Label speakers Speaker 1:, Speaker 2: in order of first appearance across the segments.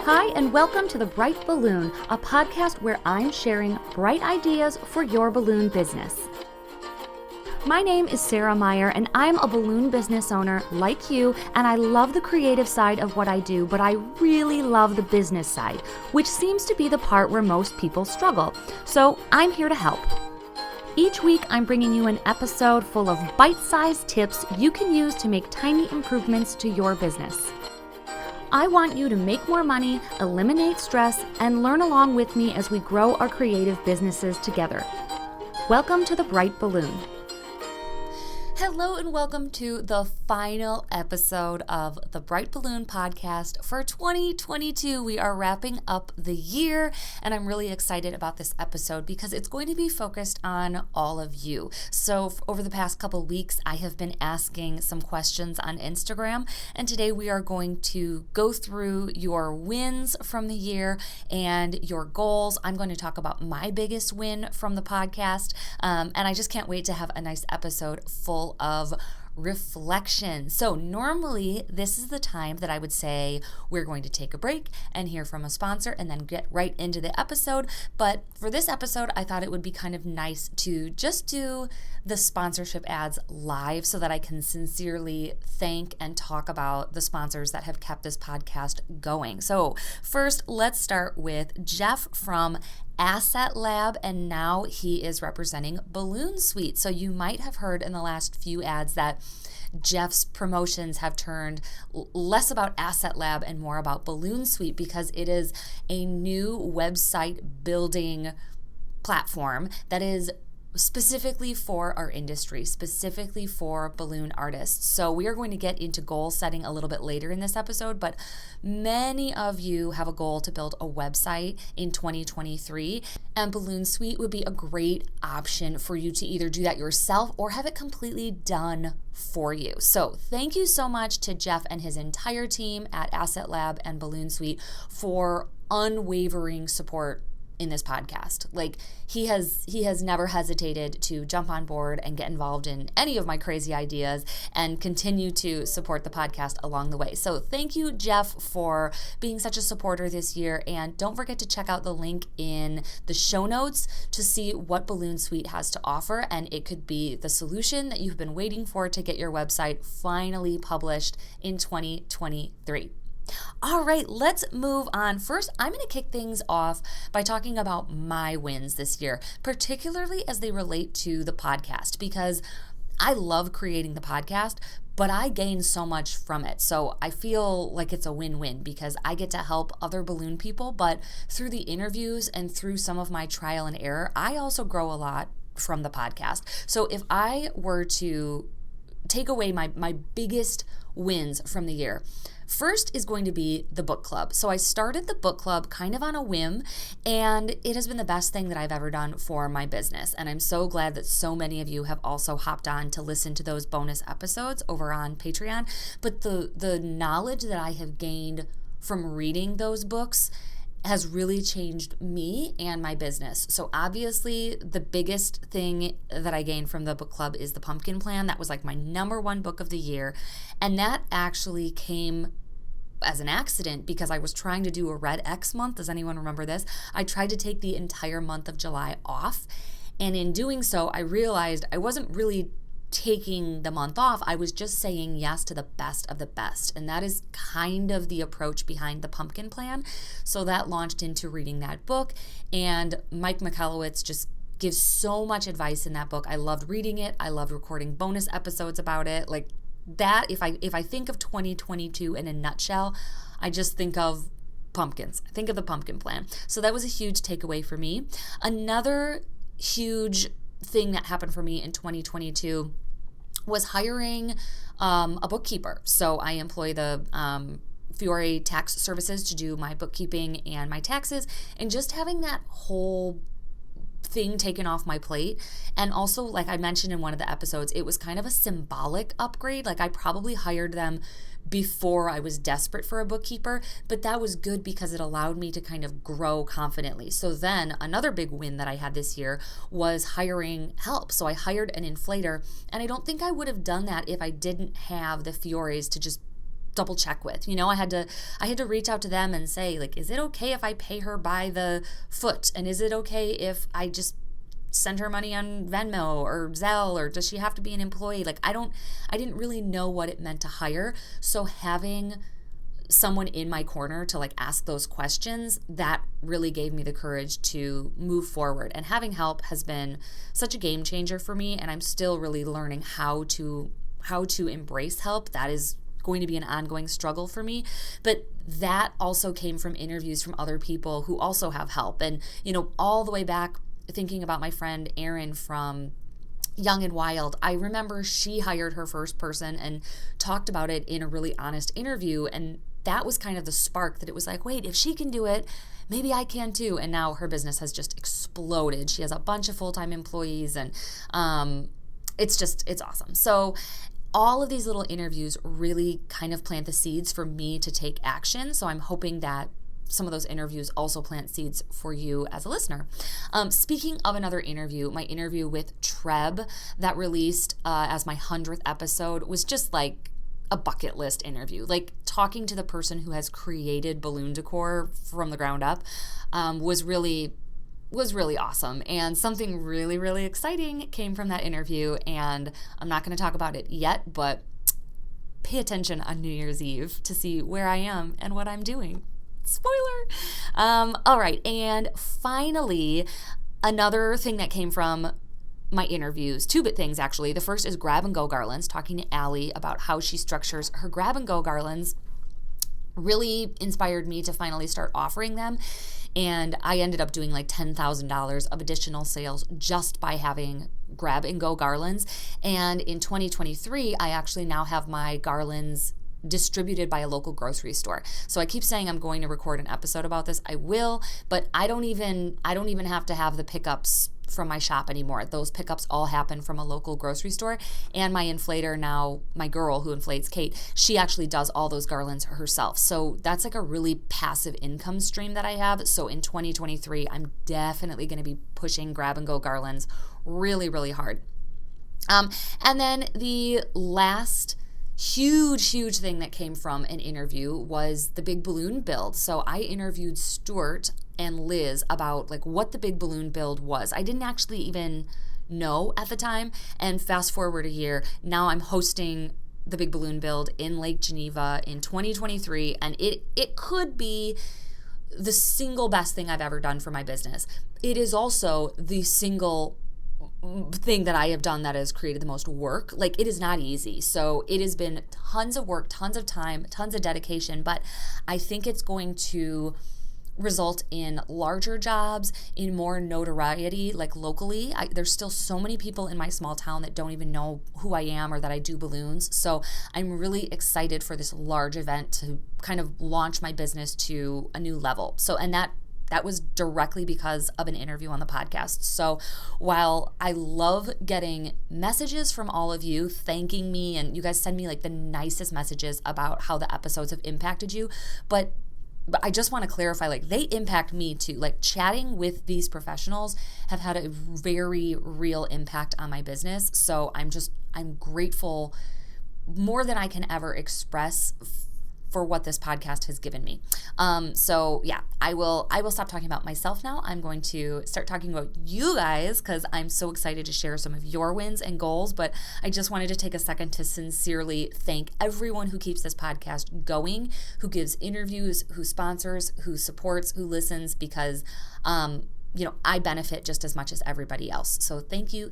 Speaker 1: Hi, and welcome to The Bright Balloon, a podcast where I'm sharing bright ideas for your balloon business. My name is Sarah Meyer, and I'm a balloon business owner like you, and I love the creative side of what I do, but I really love the business side, which seems to be the part where most people struggle. So I'm here to help. Each week, I'm bringing you an episode full of bite-sized tips you can use to make tiny improvements to your business. I want you to make more money, eliminate stress, and learn along with me as we grow our creative businesses together. Welcome to The Bright Balloon. Hello and welcome to the final episode of the Bright Balloon podcast for 2022. We are wrapping up the year, and I'm really excited about this episode because it's going to be focused on all of you. So over the past couple weeks, I have been asking some questions on Instagram, and today we are going to go through your wins from the year and your goals. I'm going to talk about my biggest win from the podcast, and I just can't wait to have a nice episode full of reflection. So normally this is the time that I would say we're going to take a break and hear from a sponsor and then get right into the episode. But for this episode, I thought it would be kind of nice to just do the sponsorship ads live so that I can sincerely thank and talk about the sponsors that have kept this podcast going. So first, let's start with Jeff from Asset Lab, and now he is representing Balloon Suite. So you might have heard in the last few ads that Jeff's promotions have turned less about Asset Lab and more about Balloon Suite because it is a new website building platform that is specifically for our industry, specifically for balloon artists. So we are going to get into goal setting a little bit later in this episode, but many of you have a goal to build a website in 2023, and Balloon Suite would be a great option for you to either do that yourself or have it completely done for you. So thank you so much to Jeff and his entire team at Asset Lab and Balloon Suite for unwavering support in this podcast. Like he has never hesitated to jump on board and get involved in any of my crazy ideas and continue to support the podcast along the way. So thank you, Jeff, for being such a supporter this year. And don't forget to check out the link in the show notes to see what Balloon Suite has to offer. And it could be the solution that you've been waiting for to get your website finally published in 2023. All right, let's move on. First, I'm going to kick things off by talking about my wins this year, particularly as they relate to the podcast, because I love creating the podcast, but I gain so much from it. So I feel like it's a win-win because I get to help other balloon people, but through the interviews and through some of my trial and error, I also grow a lot from the podcast. So if I were to take away my biggest wins from the year, first is going to be the book club. So I started the book club kind of on a whim, and it has been the best thing that I've ever done for my business. And I'm so glad that so many of you have also hopped on to listen to those bonus episodes over on Patreon. But the knowledge that I have gained from reading those books has really changed me and my business. So obviously the biggest thing that I gained from the book club is the Pumpkin Plan. That was like my number one book of the year. And that actually came as an accident because I was trying to do a Red X month. Does anyone remember this? I tried to take the entire month of July off. And in doing so, I realized I wasn't really taking the month off. I was just saying yes to the best of the best. And that is kind of the approach behind the Pumpkin Plan. So that launched into reading that book. And Mike Michalowicz just gives so much advice in that book. I loved reading it. I loved recording bonus episodes about it. Like that, if I think of 2022 in a nutshell, I just think of pumpkins. I think of the Pumpkin Plan. So that was a huge takeaway for me. Another huge thing that happened for me in 2022 was hiring a bookkeeper. So I employ the Fiore Tax Services to do my bookkeeping and my taxes, and just having that whole thing taken off my plate. And also, like I mentioned in one of the episodes, it was kind of a symbolic upgrade. Like I probably hired them before I was desperate for a bookkeeper, but that was good because it allowed me to kind of grow confidently. So then another big win that I had this year was hiring help. So I hired an inflator, and I don't think I would have done that if I didn't have the Fiores to just double check with. I had to reach out to them and say, like, is it okay if I pay her by the foot? And is it okay if I just send her money on Venmo or Zelle, or does she have to be an employee? Like, I didn't really know what it meant to hire. So having someone in my corner to like ask those questions, that really gave me the courage to move forward. And having help has been such a game changer for me, and I'm still really learning how to embrace help. That is going to be an ongoing struggle for me. But that also came from interviews from other people who also have help. And, all the way back, thinking about my friend Erin from Young and Wild, I remember she hired her first person and talked about it in a really honest interview. And that was kind of the spark that it was like, wait, if she can do it, maybe I can too. And now her business has just exploded. She has a bunch of full-time employees, and it's awesome. So all of these little interviews really kind of plant the seeds for me to take action. So I'm hoping that some of those interviews also plant seeds for you as a listener. Speaking of another interview, my interview with Treb that released as my 100th episode was just like a bucket list interview. Like, talking to the person who has created balloon decor from the ground up was really awesome. And something really, really exciting came from that interview, and I'm not going to talk about it yet, but pay attention on New Year's Eve to see where I am and what I'm doing. Spoiler! All right, and finally, another thing that came from my interviews, two bit things actually. The first is grab and go garlands, talking to Allie about how she structures her grab and go garlands. Really inspired me to finally start offering them. And I ended up doing like $10,000 of additional sales just by having grab and go garlands. And in 2023, I actually now have my garlands distributed by a local grocery store. So I keep saying I'm going to record an episode about this. I will, but I don't even have to have the pickups from my shop anymore. Those pickups all happen from a local grocery store. And my inflator now, my girl who inflates Kate, she actually does all those garlands herself. So that's like a really passive income stream that I have. So in 2023, I'm definitely going to be pushing grab and go garlands really, really hard. And then the last huge thing that came from an interview was the big balloon build. So I interviewed Stuart and Liz about like what the big balloon build was. I didn't actually even know at the time. And fast forward a year, now I'm hosting the big balloon build in Lake Geneva in 2023, and it could be the single best thing I've ever done for my business. It is also the single thing that I have done that has created the most work. Like, it is not easy. So it has been tons of work, tons of time, tons of dedication, but I think it's going to result in larger jobs, in more notoriety, like locally. There's still so many people in my small town that don't even know who I am or that I do balloons. So I'm really excited for this large event to kind of launch my business to a new level. So, and that was directly because of an interview on the podcast. So while I love getting messages from all of you thanking me, and you guys send me like the nicest messages about how the episodes have impacted you, but I just want to clarify, like, they impact me too. Like, chatting with these professionals have had a very real impact on my business. So I'm grateful more than I can ever express for what this podcast has given me. So yeah, I will stop talking about myself now. I'm going to start talking about you guys, because I'm so excited to share some of your wins and goals. But I just wanted to take a second to sincerely thank everyone who keeps this podcast going, who gives interviews, who sponsors, who supports, who listens, because I benefit just as much as everybody else. So thank you.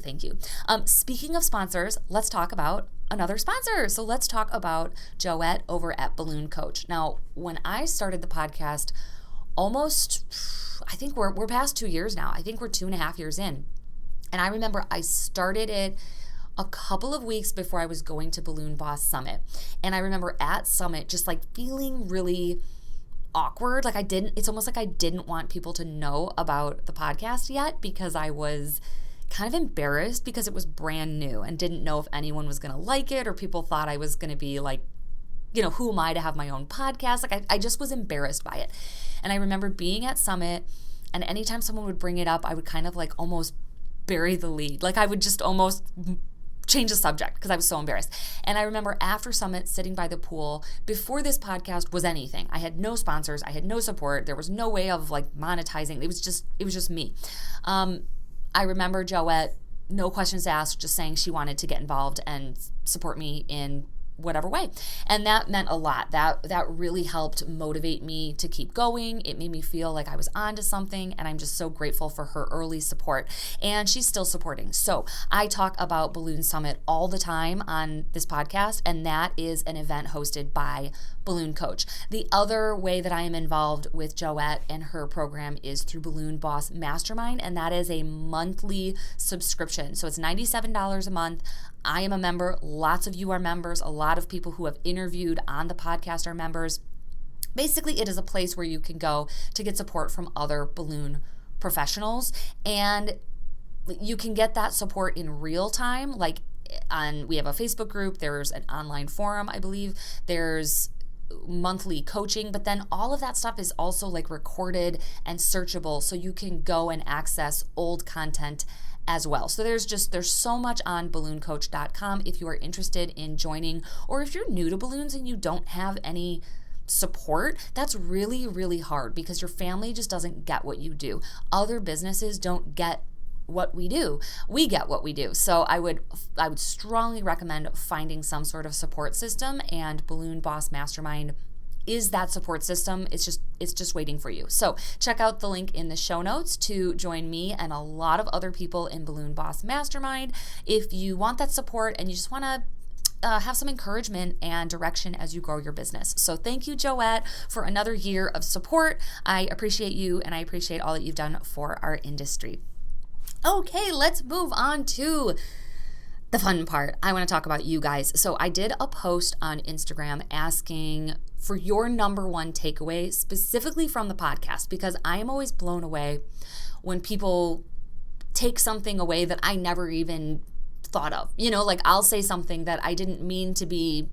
Speaker 1: Speaking of sponsors, let's talk about another sponsor. So let's talk about Joette over at Balloon Coach. Now, when I started the podcast, I think we're past 2 years now. I think we're 2.5 years in. And I remember I started it a couple of weeks before I was going to Balloon Boss Summit. And I remember at Summit just like feeling really awkward. Like, it's almost like I didn't want people to know about the podcast yet, because I was kind of embarrassed because it was brand new and didn't know if anyone was going to like it, or people thought I was going to be like, who am I to have my own podcast? Like, I just was embarrassed by it. And I remember being at Summit, and anytime someone would bring it up, I would kind of like almost bury the lead. Like, I would just almost change the subject because I was so embarrassed. And I remember after Summit sitting by the pool, before this podcast was anything, I had no sponsors, I had no support, there was no way of like monetizing. It was just me. I remember Joette, no questions asked, just saying she wanted to get involved and support me in whatever way. And that meant a lot. That really helped motivate me to keep going. It made me feel like I was onto something, and I'm just so grateful for her early support. And she's still supporting. So I talk about Balloon Summit all the time on this podcast, and that is an event hosted by Balloon Coach. The other way that I am involved with Joette and her program is through Balloon Boss Mastermind, and that is a monthly subscription. So it's $97 a month. I am a member. Lots of you are members. A lot of people who have interviewed on the podcast are members. Basically, it is a place where you can go to get support from other balloon professionals, and you can get that support in real time. Like we have a Facebook group. There's an online forum, I believe. There's monthly coaching, but then all of that stuff is also like recorded and searchable, so you can go and access old content as well. So there's so much on ballooncoach.com if you are interested in joining, or if you're new to balloons and you don't have any support. That's really, really hard because your family just doesn't get what you do. Other businesses don't get what we do. We get what we do. So I would strongly recommend finding some sort of support system, and Balloon Boss Mastermind is that support system. It's just waiting for you. So check out the link in the show notes to join me and a lot of other people in Balloon Boss Mastermind if you want that support and you just want to have some encouragement and direction as you grow your business. So thank you, Joette, for another year of support. I appreciate you, and I appreciate all that you've done for our industry. Okay, let's move on to the fun part. I want to talk about you guys. So I did a post on Instagram asking for your number one takeaway specifically from the podcast, because I am always blown away when people take something away that I never even thought of. You know, like I'll say something that I didn't mean to be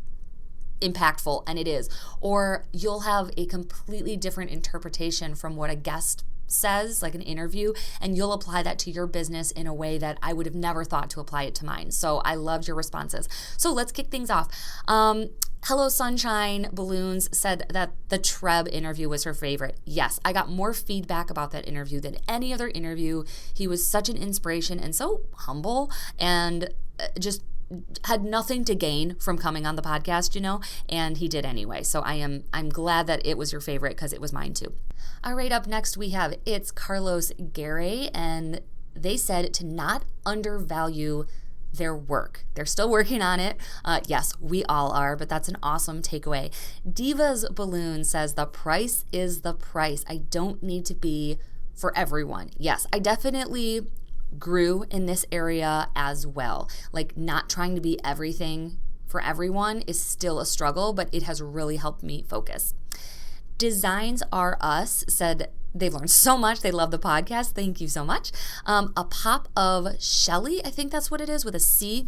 Speaker 1: impactful, and it is. Or you'll have a completely different interpretation from what a guest says, like an interview, and you'll apply that to your business in a way that I would have never thought to apply it to mine. So I loved your responses. So let's kick things off. Hello Sunshine Balloons said that the Treb interview was her favorite. Yes, I got more feedback about that interview than any other interview. He was such an inspiration and so humble, and just had nothing to gain from coming on the podcast, you know, and he did anyway. So I'm glad that it was your favorite, because it was mine too. All right, up next we have It's Carlos Gary, and they said to not undervalue their work. They're still working on it. Yes, we all are, but that's an awesome takeaway. Diva's Balloon says the price is the price. I don't need to be for everyone. Yes, I definitely grew in this area as well. Like not trying to be everything for everyone is still a struggle, but it has really helped me focus. Designs Are Us said they've learned so much. They love the podcast. Thank you so much. A pop of Shelly, I think that's what it is, with a C.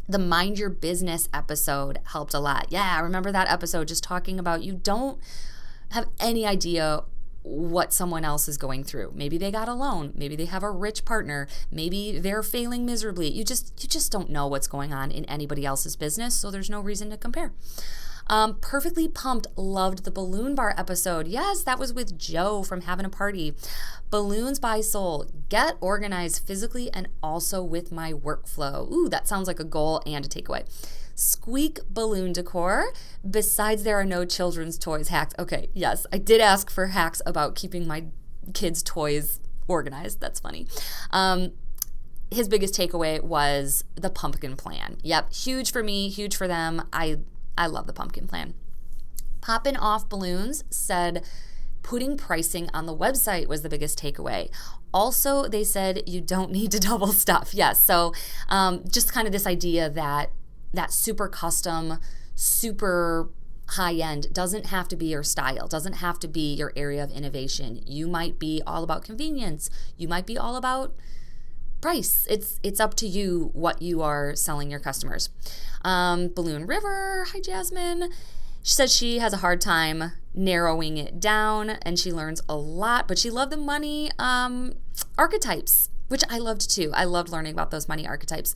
Speaker 1: The Mind Your Business episode helped a lot. Yeah, I remember that episode, just talking about you don't have any idea what someone else is going through. Maybe they got a loan. Maybe they have a rich partner. Maybe they're failing miserably. You just don't know what's going on in anybody else's business, so there's no reason to compare. Perfectly Pumped loved the Balloon Bar episode. Yes, that was with Joe from Having a Party. Balloons by Soul. Get organized physically and also with my workflow. Ooh, that sounds like a goal and a takeaway. Squeak Balloon Decor. Besides, there are no children's toys hacks. Okay, yes, I did ask for hacks about keeping my kids' toys organized. That's funny. His biggest takeaway was the pumpkin plan. Yep, huge for me, huge for them. I love the pumpkin plan. Poppin' Off Balloons said putting pricing on the website was the biggest takeaway. Also, they said you don't need to double stuff. Yes, so just kind of this idea that super custom, super high-end doesn't have to be your style, doesn't have to be your area of innovation. You might be all about convenience. You might be all about price. It's up to you what you are selling your customers. Balloon River, hi Jasmine. She says she has a hard time narrowing it down and she learns a lot, but she loved the money archetypes. which I loved too. I loved learning about those money archetypes.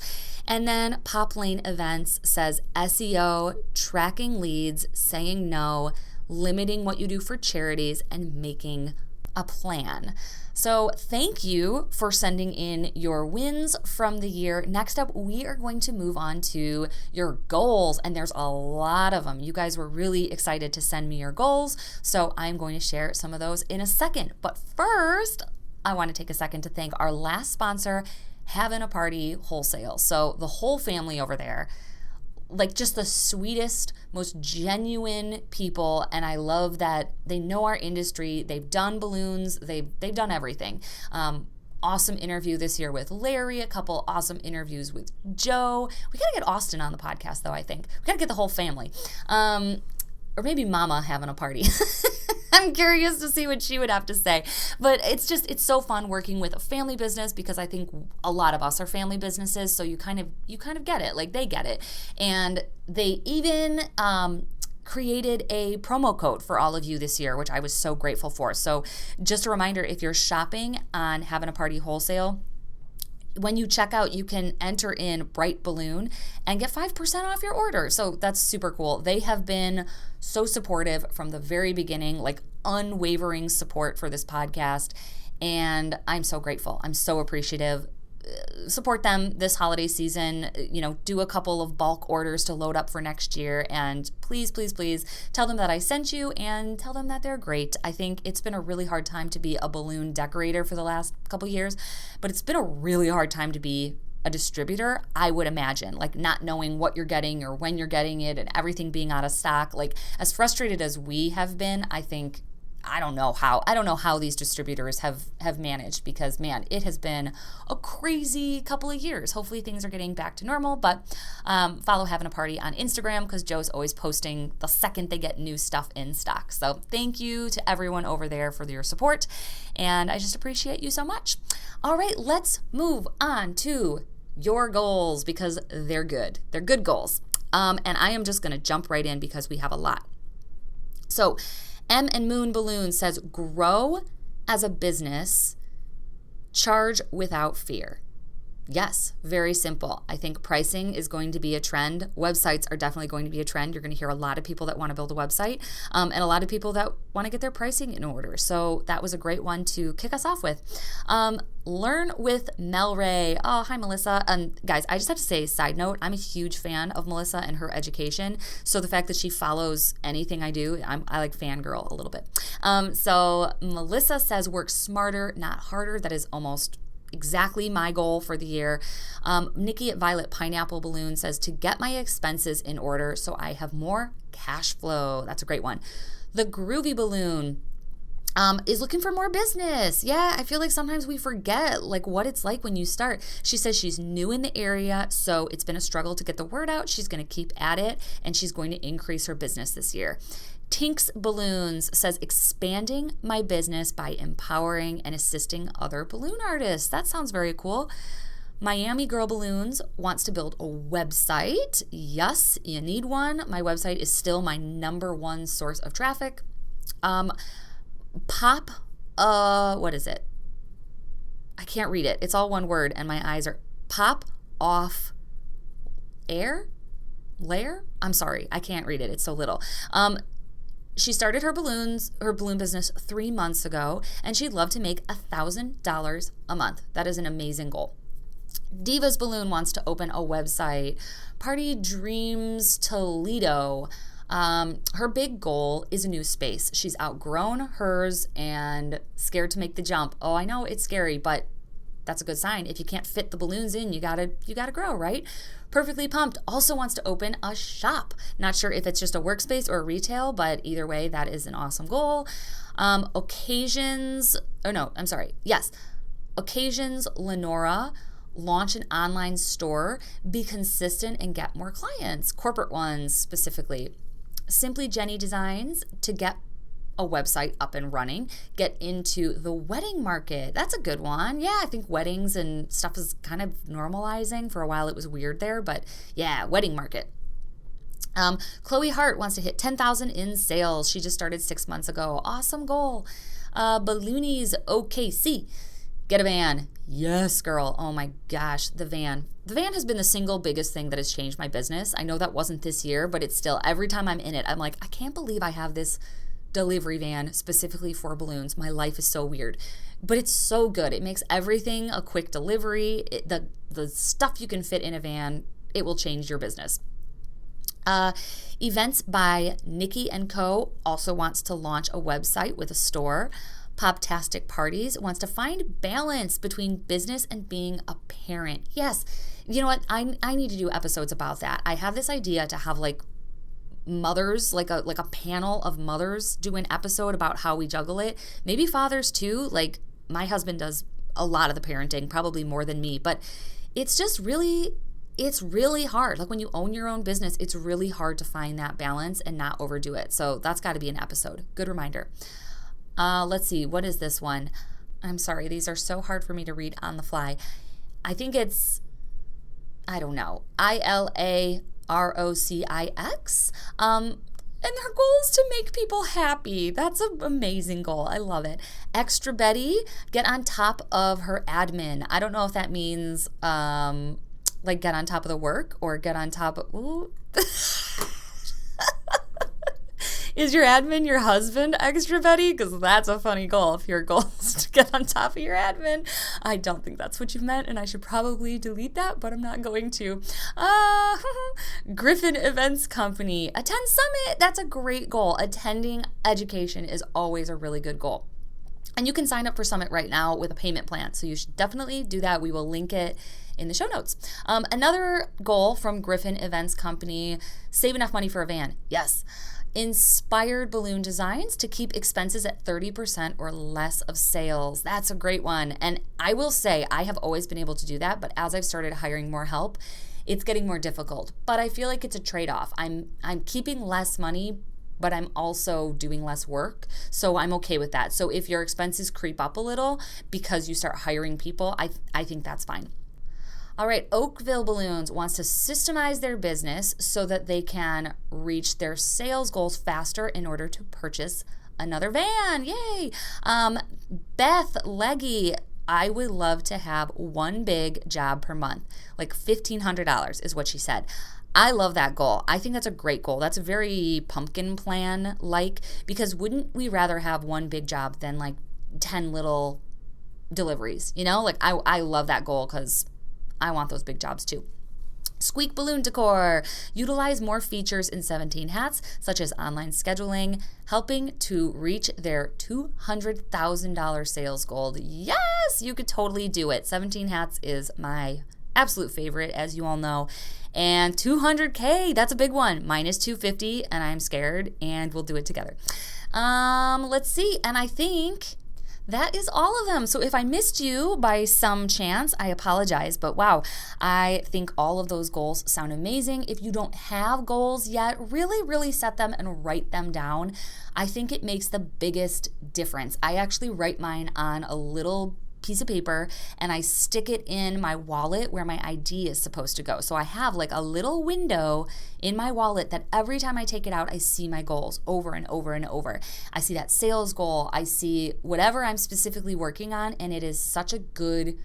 Speaker 1: And then Pop Lane Events says SEO, tracking leads, saying no, limiting what you do for charities, and making a plan. So thank you for sending in your wins from the year. Next up, we are going to move on to your goals, and there's a lot of them. You guys were really excited to send me your goals, so I'm going to share some of those in a second. But first, I want to take a second to thank our last sponsor, Having a Party Wholesale. So the whole family over there, like just the sweetest, most genuine people, and I love that they know our industry. They've done balloons, they've done everything. Awesome interview this year with Larry, a couple awesome interviews with Joe. We gotta get Austin on the podcast though, I think. We gotta get the whole family. Or maybe Mama having a party. I'm curious to see what she would have to say. But it's so fun working with a family business, because I think a lot of us are family businesses, so you kind of get it, like they get it. And they even created a promo code for all of you this year, which I was so grateful for. So just a reminder, if you're shopping on Having a Party Wholesale, when you check out, you can enter in Bright Balloon and get 5% off your order. So that's super cool. They have been so supportive from the very beginning, like unwavering support for this podcast. And I'm so grateful. I'm so appreciative. Support them this holiday season, do a couple of bulk orders to load up for next year. And please, please, please tell them that I sent you and tell them that they're great. I think it's been a really hard time to be a balloon decorator for the last couple years, but it's been a really hard time to be a distributor, I would imagine, like not knowing what you're getting or when you're getting it and everything being out of stock. Like as frustrated as we have been, I don't know how these distributors have managed, because man, it has been a crazy couple of years. Hopefully things are getting back to normal, but follow Having a Party on Instagram, because Joe's always posting the second they get new stuff in stock. So thank you to everyone over there for your support, and I just appreciate you so much. All right, let's move on to your goals, because they're good. They're good goals. And I am just going to jump right in because we have a lot. So M and Moon Balloon says, grow as a business, charge without fear. Yes, very simple. I think pricing is going to be a trend. Websites are definitely going to be a trend. You're going to hear a lot of people that want to build a website, and a lot of people that want to get their pricing in order. So that was a great one to kick us off with. Learn with Mel Ray. Oh, hi, Melissa. Guys, I just have to say, side note, I'm a huge fan of Melissa and her education. So the fact that she follows anything I do, I like fangirl a little bit. So Melissa says, work smarter, not harder. That is almost exactly my goal for the year. Nikki at Violet Pineapple Balloon says, to get my expenses in order so I have more cash flow. That's a great one. The Groovy Balloon is looking for more business. Yeah, I feel like sometimes we forget like what it's like when you start. She says she's new in the area, so it's been a struggle to get the word out. She's going to keep at it, and she's going to increase her business this year. Tinks Balloons says, expanding my business by empowering and assisting other balloon artists. That sounds very cool. Miami Girl Balloons wants to build a website. Yes, you need one. My website is still my number one source of traffic. What is it? I can't read it. It's all one word, and my eyes are pop off air? Layer? I'm sorry, I can't read it. It's so little. She started her balloon business 3 months ago, and she'd love to make $1,000 a month. That is an amazing goal. Diva's Balloon wants to open a website. Party Dreams Toledo. Her big goal is a new space. She's outgrown hers and scared to make the jump. Oh, I know it's scary, but that's a good sign. If you can't fit the balloons in, you gotta grow, right? Perfectly Pumped also wants to open a shop. Not sure if it's just a workspace or a retail, but either way, that is an awesome goal. Occasions Lenora, launch an online store, be consistent and get more clients, corporate ones specifically. Simply Jenny Designs to get a website up and running, get into the wedding market. That's a good one. Yeah, I think weddings and stuff is kind of normalizing. For a while it was weird there, but yeah, wedding market. Chloe Hart wants to hit 10,000 in sales. She just started 6 months ago. Awesome goal. Balloonies OKC. Get a van. Yes, girl. Oh my gosh, the van. The van has been the single biggest thing that has changed my business. I know that wasn't this year, but it's still, every time I'm in it, I'm like, I can't believe I have this delivery van specifically for balloons. My life is so weird, but it's so good. It makes everything a quick delivery. The stuff you can fit in a van, it will change your business. Events by Nikki & Co. also wants to launch a website with a store. Poptastic Parties wants to find balance between business and being a parent. Yes, you know what? I need to do episodes about that. I have this idea to have like mothers, like a panel of mothers do an episode about how we juggle it. Maybe fathers too. Like my husband does a lot of the parenting, probably more than me, but it's just really, it's really hard. Like when you own your own business, it's really hard to find that balance and not overdo it. So that's got to be an episode. Good reminder. Let's see. What is this one? I'm sorry. These are so hard for me to read on the fly. I think it's, I don't know, ILAROCIX. And their goal is to make people happy. That's an amazing goal. I love it. Extra Betty, get on top of her admin. I don't know if that means like get on top of the work or get on top of... Ooh. Is your admin your husband, Extra Betty? Because that's a funny goal if your goal is to get on top of your admin. I don't think that's what you meant, and I should probably delete that, but I'm not going to. Griffin Events Company, attend Summit. That's a great goal. Attending education is always a really good goal. And you can sign up for Summit right now with a payment plan, so you should definitely do that. We will link it in the show notes. Another goal from Griffin Events Company, save enough money for a van. Yes. Inspired balloon designs to keep expenses at 30% or less of sales. That's a great one. And I will say I have always been able to do that, but as I've started hiring more help, it's getting more difficult. But I feel like it's a trade-off. I'm keeping less money, but I'm also doing less work. So I'm okay with that. So if your expenses creep up a little because you start hiring people, I think that's fine. All right, Oakville Balloons wants to systemize their business so that they can reach their sales goals faster in order to purchase another van. Yay! Beth Leggy, I would love to have one big job per month, like $1,500 is what she said. I love that goal. I think that's a great goal. That's a very pumpkin plan-like, because wouldn't we rather have one big job than like 10 little deliveries? You know, like I love that goal because I want those big jobs too. Squeak Balloon Decor, utilize more features in 17 Hats, such as online scheduling, helping to reach their $200,000 sales goal. Yes, you could totally do it. 17 Hats is my absolute favorite, as you all know. And 200K, that's a big one. Mine is 250, and I'm scared, and we'll do it together. Let's see, and I think that is all of them. So if I missed you by some chance, I apologize. But wow, I think all of those goals sound amazing. If you don't have goals yet, really set them and write them down. I think it makes the biggest difference. I actually write mine on a little piece of paper and I stick it in my wallet where my ID is supposed to go. So I have like a little window in my wallet that every time I take it out, I see my goals over and over and over. I see that sales goal, I see whatever I'm specifically working on, and it is such a good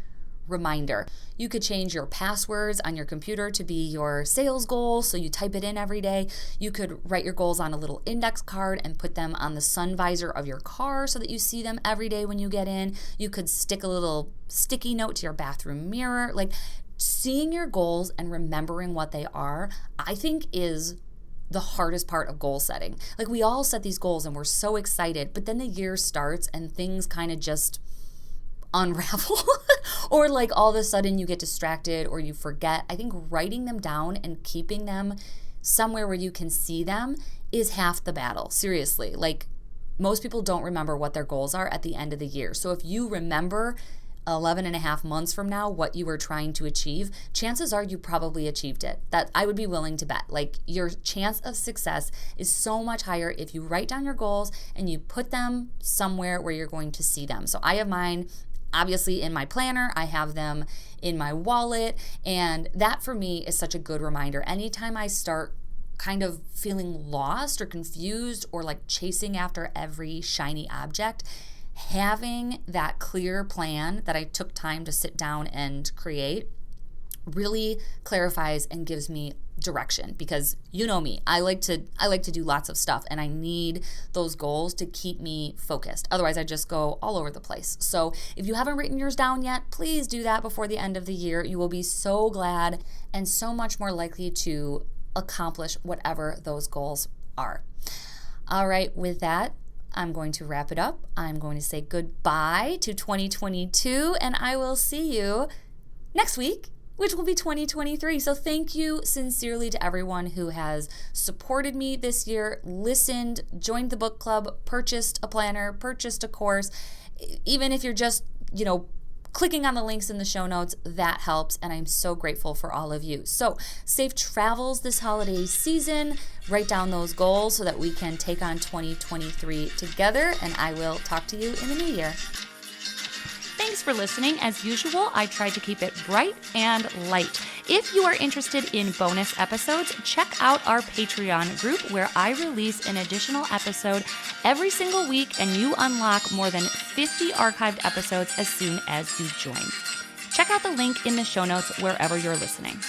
Speaker 1: reminder. You could change your passwords on your computer to be your sales goal, so you type it in every day. You could write your goals on a little index card and put them on the sun visor of your car so that you see them every day when you get in. You could stick a little sticky note to your bathroom mirror. Like, seeing your goals and remembering what they are, I think is the hardest part of goal setting. Like, we all set these goals and we're so excited, but then the year starts and things kind of just unravel or like all of a sudden you get distracted or you forget. I think writing them down and keeping them somewhere where you can see them is half the battle. Seriously, like most people don't remember what their goals are at the end of the year. So if you remember 11 and a half months from now what you were trying to achieve, chances are you probably achieved it. That I would be willing to bet. Like, your chance of success is so much higher if you write down your goals and you put them somewhere where you're going to see them. So I have mine obviously in my planner, I have them in my wallet, and that for me is such a good reminder. Anytime I start kind of feeling lost or confused or like chasing after every shiny object, having that clear plan that I took time to sit down and create really clarifies and gives me direction, because you know me, I like to do lots of stuff, and I need those goals to keep me focused. Otherwise, I just go all over the place. So if you haven't written yours down yet, please do that before the end of the year. You will be so glad and so much more likely to accomplish whatever those goals are. All right, with that, I'm going to wrap it up. I'm going to say goodbye to 2022, and I will see you next week, which will be 2023. So thank you sincerely to everyone who has supported me this year, listened, joined the book club, purchased a planner, purchased a course. Even if you're just, clicking on the links in the show notes, that helps, and I'm so grateful for all of you. So safe travels this holiday season. Write down those goals so that we can take on 2023 together, and I will talk to you in the new year. Thanks for listening. As usual, I tried to keep it bright and light. If you are interested in bonus episodes, check out our Patreon group, where I release an additional episode every single week, and you unlock more than 50 archived episodes as soon as you join. Check out the link in the show notes wherever you're listening.